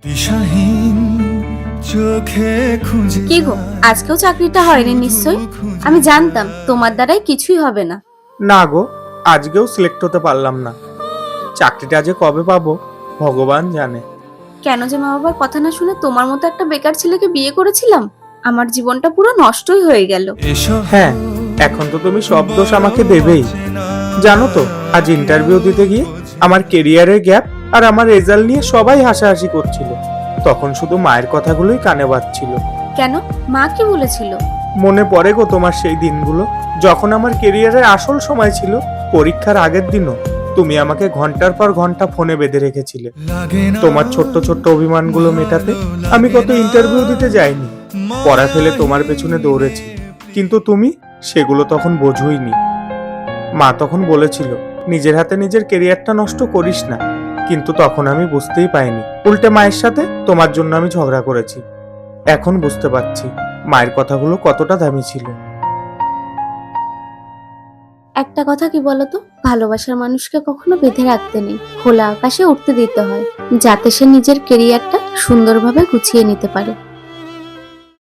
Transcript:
দিশাহীন চোখে খুঁজে কি গো, আজকেও চাকরিটা হয়নি নিশ্চয়? আমি জানতাম তোমার দ্বারাই কিছুই হবে না। না গো, আজকেও সিলেক্ট হতে পারলাম না। চাকরিটা যে কবে পাবো ভগবান জানে। কেন যে মা বাবার কথা না শুনে তোমার মতো একটা বেকার ছেলেকে বিয়ে করেছিলাম, আমার জীবনটা পুরো নষ্টই হয়ে গেল। এসো হ্যাঁ, এখন তো তুমি সব দোষ আমাকে দেবেই। জানো তো, আজ ইন্টারভিউ দিতে গিয়ে আমার কেরিয়ারের গ্যাপ আর আমার রেজাল্ট নিয়ে সবাই হাসাহাসি করছিল। তখন শুধু মায়ের কথাগুলোই কানে বাজছিল। কেন, মা কি বলেছিল? মনে পড়ে গো তোমার সেই দিনগুলো, যখন আমার কেরিয়ারের আসল সময় ছিল। পরীক্ষার আগের দিনও তুমি আমাকে ঘন্টার পর ঘন্টা ফোনে বেঁধে রেখেছিলে। লাগে না তোমার ছোট্ট ছোট্ট অভিমানগুলো মেটাতে আমি কত ইন্টারভিউ দিতে যাইনি, পড়া ফেলে তোমার পেছনে দৌড়েছি। কিন্তু তুমি সেগুলো তখন বোঝোইনি। মা তখন বলেছিল নিজের হাতে নিজের কেরিয়ারটা নষ্ট করিস না, কিন্তু তখন আমি বুঝতেই পাইনি। উল্টে মায়ের সাথে তোমার জন্য আমি ঝগড়া করেছি। এখন বুঝতে পারছি মায়ের কথাগুলো কতটা দামি ছিল। একটা কথা কি বলতো, ভালোবাসার মানুষকে কখনো বেঁধে রাখতে নেই, খোলা আকাশে উঠতে দিতে হয়, যাতে সে নিজের কেরিয়ারটা সুন্দরভাবে গুছিয়ে নিতে পারে।